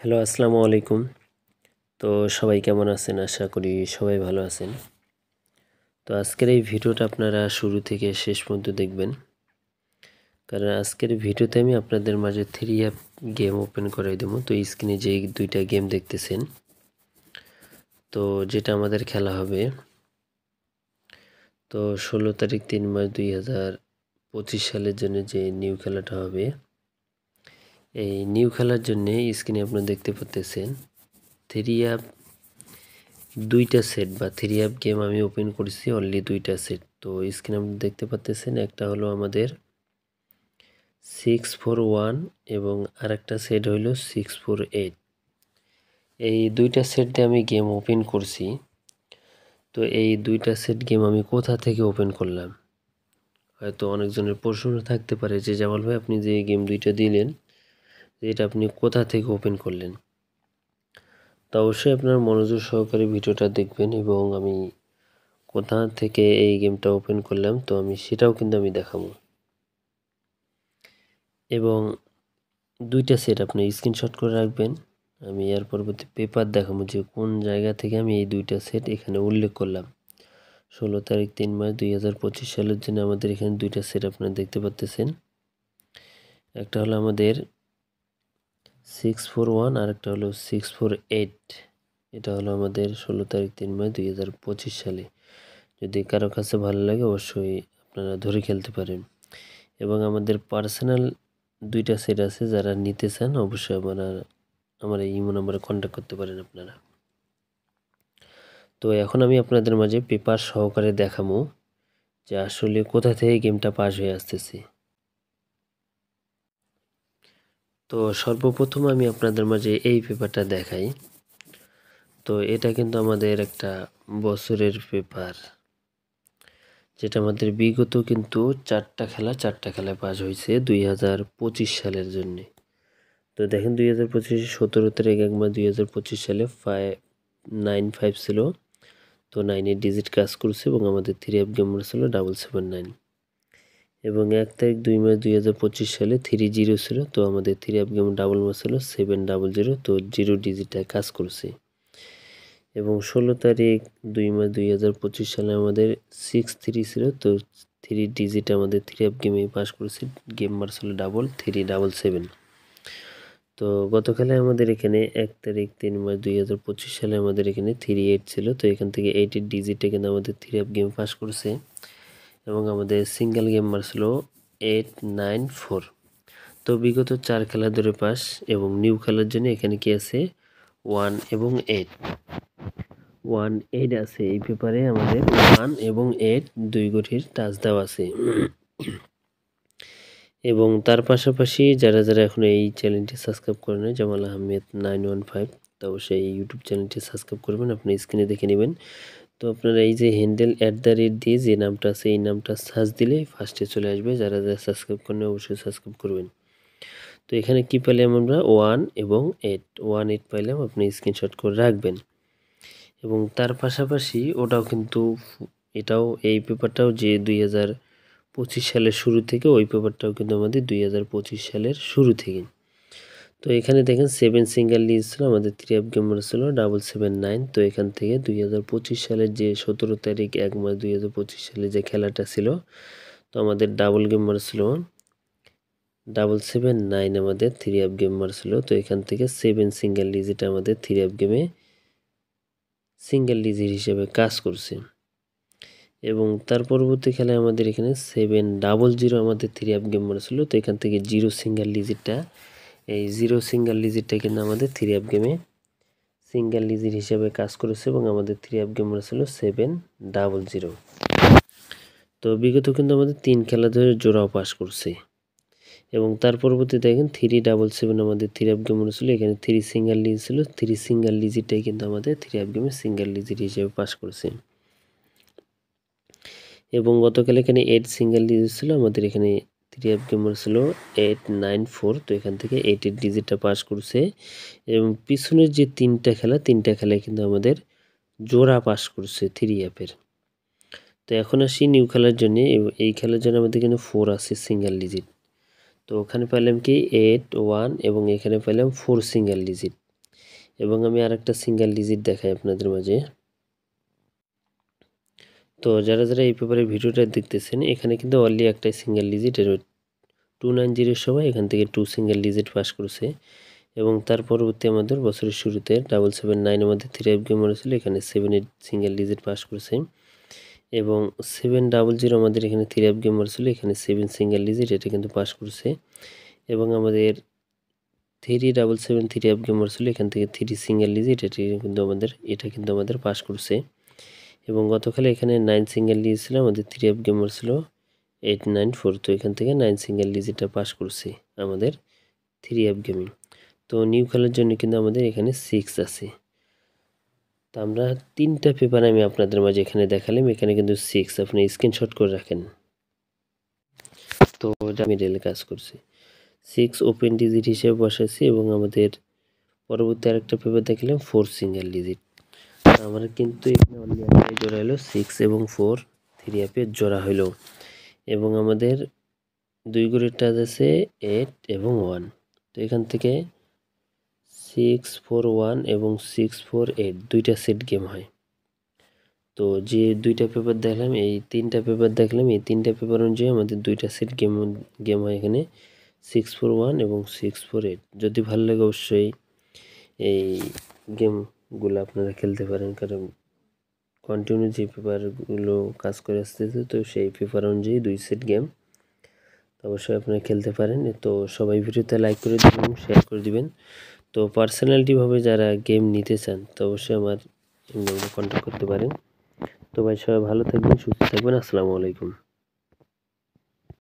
Hello, আসসালামু আলাইকুম। তো সবাই কেমন আছেন? আশা করি সবাই ভালো আছেন। তো আজকের এই ভিডিওটা আপনারা শুরু থেকে শেষ পর্যন্ত দেখবেন। কারণ আজকের ভিডিওতে আমি আপনাদের মাঝে 3 অ্যাপ গেম ওপেন করাই দেবো। তো স্ক্রিনে যে 2টা গেম দেখতেছেন, তো যেটা আমাদের খেলা হবে, তো 16 তারিখ 3 মাস 2025 সালের জন্য যে নিউ খেলাটা হবে, এই নিউ খেলার জন্যে স্ক্রিনে আপনারা দেখতে পাচ্তেছেন 3 অ্যাপ 2টা সেট বা 3 অ্যাপ গেম আমি ওপেন করেছি অনলি 2টা সেট। তো স্ক্রিনে আপনি দেখতে পাচ্তেছেন, একটা হলো আমাদের 641 এবং আরেকটা সেট হইলো 648। এই 2টা সেট দিয়ে আমি গেম ওপেন করছি। তো এই 2টা সেট গেম আমি কোথা থেকে ওপেন করলাম? হয়তো অনেকজনের প্রশ্ন থাকতে পারে যে জামাল ভাই, আপনি যে গেম 2টা দিলেন, এটা আপনি কোথা থেকে ওপেন করলেন? তো অবশ্যই আপনার মনোযোগ সহকারে ভিডিওটা দেখবেন এবং আমি কোথা থেকে এই গেমটা ওপেন করলাম তো আমি সেটাও কিন্তু আমি দেখাবো। এবং 2টা সেট আপনি স্ক্রিনশট করে রাখবেন। আমি এর পরবর্তী পেপার দেখাবো যে কোন জায়গা থেকে আমি এই 2টা সেট এখানে উল্লেখ করলাম। 16 তারিখ 3 মাস 2025 সালের জন্য আমাদের এখানে 2টা সেট আপনারা দেখতে পাচ্তেছেন। একটা হলো আমাদের 641 আর একটা হলো 648। এটা হলো আমাদের 16 তারিখ 3 মাস 2025 সালে। যদি কারো কাছে ভালো লাগে অবশ্যই আপনারা ধরে খেলতে পারেন। এবং আমাদের পার্সোনাল 2টা সেট আছে, যারা নিতে চান অবশ্যই আমার এই ইমো নাম্বারে কন্ট্যাক্ট করতে পারেন আপনারা। তো এখন আমি আপনাদের মাঝে পেপার সহকারে দেখাবো যে আসলে কোথা থেকে গেমটা পাস হয়ে আসতেছে। তো সর্বপ্রথম আমি আপনাদের মাঝে এই পেপারটা দেখাই। তো এটা কিন্তু আমাদের একটা বছরের পেপার, যেটা আমাদের বিগত কিন্তু 4টা খেলায় পাস হয়েছে 2025 সালের জন্যে। তো দেখেন 2025 17 তারিখ 1 মাস 2025 সালে 595 ছিল। তো 9 ডিজিট কাজ করছে এবং আমাদের 3 অ্যাপ গেম ছিল 779। এবং 1 তারিখ 2 মাস 2025 সালে 30 ছিল। তো আমাদের 3 অ্যাপ গেম ডাবল মাস ছিল 700। তো 0 ডিজিটে কাজ করছে। এবং 16 তারিখ 2 মাস 2025 সালে আমাদের 63 ছিল। তো 3 ডিজিট আমাদের 3 অ্যাপ গেমে পাস করেছে। গেম মার ছিল 377। তো গতকালে আমাদের এখানে 1 তারিখ 3 মাস 2025 সালে আমাদের এখানে 38 ছিল। তো এখান থেকে 80 ডিজিটে কিন্তু আমাদের 3 অ্যাপ গেম পাস করছে এবং আমাদের সিঙ্গেল গেম মারছিল 894। তো বিগত 4 খেলা ধরে পাস এবং নিউ খেলার জন্য এখানে কি আছে 1 এবং 8 আছে এই পেপারে। আমাদের 1 এবং 8 দুই গঠির টাচ দেওয়া আছে। এবং তার পাশাপাশি যারা এখন এই চ্যানেলটি সাবস্ক্রাইব করে নেয়, জামাল আহমেদ 915, তো অবশ্যই এই ইউটিউব চ্যানেলটি সাবস্ক্রাইব করবেন। আপনি স্ক্রিনে দেখে নেবেন। তো আপনারা এই যে হ্যান্ডেল @ দিয়ে যে নামটা আছে এই নামটা সার্চ দিলে ফার্স্টে চলে আসবে। যারা সাবস্ক্রাইব করেন অবশ্যই সাবস্ক্রাইব করবেন। তো এখানে কি পেলাম আমরা 1 এবং 8 পাইলাম, আপনি স্ক্রিনশট করে রাখবেন। এবং তার পাশাপাশি এটাও এই পেপারটাও যে 2025 সালের শুরু থেকে, ওই পেপারটাও কিন্তু আমাদের 2025 সালের শুরু থেকে। তো এখানে দেখেন 7 সিঙ্গেল লিজ ছিল, আমাদের 3 অ্যাপ গেম ছিল 779। তো এখান থেকে 2025 সালের যে 17 তারিখ 1 মাস 2025 সালে যে খেলাটা ছিল, তো আমাদের ডাবল গেম ছিল 779, আমাদের 3 অ্যাপ গেম ছিল। তো এখান থেকে 7 সিঙ্গেল ডিজিট আমাদের 3 অ্যাপ গেমে সিঙ্গেল ডিজিট হিসেবে কাজ করছে। এবং তার পরবর্তী খেলায় আমাদের এখানে 700 আমাদের 3 অ্যাপ গেম ছিল। তো এখান থেকে 0 সিঙ্গেল ডিজিটটা, এই 0 সিঙ্গেল ডিজিটটা কিন্তু আমাদের 3 অ্যাপ গেমে সিঙ্গেল ডিজিট হিসেবে কাজ করেছে এবং আমাদের 3 অ্যাপ গেম ছিল 700। তো বিগত কিন্তু আমাদের 3 খেলা ধরে জোড়াও পাস করছে। এবং তার পরবর্তী দেখেন 377 আমাদের 3 অ্যাপ গেম ছিল। এখানে 3 সিঙ্গেল ডিজিট ছিল। 3 সিঙ্গেল ডিজিটটাই কিন্তু আমাদের 3 অ্যাপ গেমে সিঙ্গেল ডিজিট হিসেবে পাস করেছে। এবং গতকাল এখানে 8 সিঙ্গেল ডিজিট ছিল, আমাদের এখানে 3 অ্যাপ গেম ছিল 894। তো এখান থেকে 8 ডিজিটটা পাস করছে। এবং পিছনের যে 3টা খেলায় কিন্তু আমাদের জোড়া পাস করছে 3 অ্যাপের। তো এখন আসি নিউ খেলার জন্য। এই খেলার জন্য আমাদের কিন্তু 4 আছে সিঙ্গেল ডিজিট। তো ওখানে পেলাম কি 8 1 এবং এখানে পেলাম 4 সিঙ্গেল ডিজিট। এবং আমি আরেকটা সিঙ্গেল ডিজিট দেখাই আপনাদের মাঝে। তো যারা যারা এই পেপারের ভিডিওটা দেখতেছেন, এখানে কিন্তু অনলি একটাই সিঙ্গেল ডিজিট, 290 সময় এখান থেকে 2 সিঙ্গেল ডিজিট পাস করছে। এবং তার পরবর্তী আমাদের বছরের শুরুতে 779 আমাদের 3F গেম ছিল, এখানে 78 সিঙ্গেল ডিজিট পাস করছে। এবং 700 আমাদের এখানে 3F গেম ছিল, এখানে 7 সিঙ্গেল ডিজিট, এটা কিন্তু পাস করছে। এবং আমাদের 377 3F গেম ছিল, এখান থেকে 3 সিঙ্গেল ডিজিট, এটা কিন্তু আমাদের পাস করছে। এবং গতকালে এখানে 9 সিঙ্গেল ডিজিট ছিল, আমাদের 3F গেম ছিল 894, তো এখান থেকে 9 সিঙ্গেল ডিজিটটা পাস করছে আমাদের 3F গেমিং। তো নিউ খেলার জন্য কিন্তু আমাদের এখানে 6 আছে। তো আমরা 3টা পেপার আমি আপনাদের মাঝে এখানে দেখালাম, এখানে কিন্তু 6, আপনি স্ক্রিনশট করে রাখেন। তো আমি রেলে কাজ করছি, 6 ওপেন ডিজিট হিসেবে বসাইছি। এবং আমাদের পরবর্তী আরেকটা পেপার দেখলাম 4 সিঙ্গেল ডিজিট। আমার কিন্তু এখানে অনলি একটাই জোড়া হলো 6 এবং 4 3F এর জোড়া হলো। এবং আমাদের 2 ঘরের টাচ আছে 8 এবং 1। তো এখান থেকে 641 এবং 648 দুইটা সেট গেম হয়। তো যে 2টা পেপার দেখলাম, এই 3টা পেপার দেখলাম, এই 3টা পেপার অনুযায়ী আমাদের 2টা সেট গেম হয় এখানে 641 এবং 648। যদি ভালো লাগে অবশ্যই এই গেমগুলো আপনারা খেলতে পারেন, কারণ কন্টিনিউ যে পেপারগুলো কাজ করে আসতেছে, তো সেই পেপার অনুযায়ী 2 সেট গেম অবশ্যই আপনারা খেলতে পারেন। তো সবাই ভিডিওতে লাইক করে দিবেন, শেয়ার করে দিবেন। তো পার্সোনালিটিভাবে যারা গেম নিতে চান, তো অবশ্যই আমার কন্ট্যাক্ট করতে পারেন। তো ভাই সবাই ভালো থাকবেন, সুস্থ থাকবেন, আসসালামু আলাইকুম।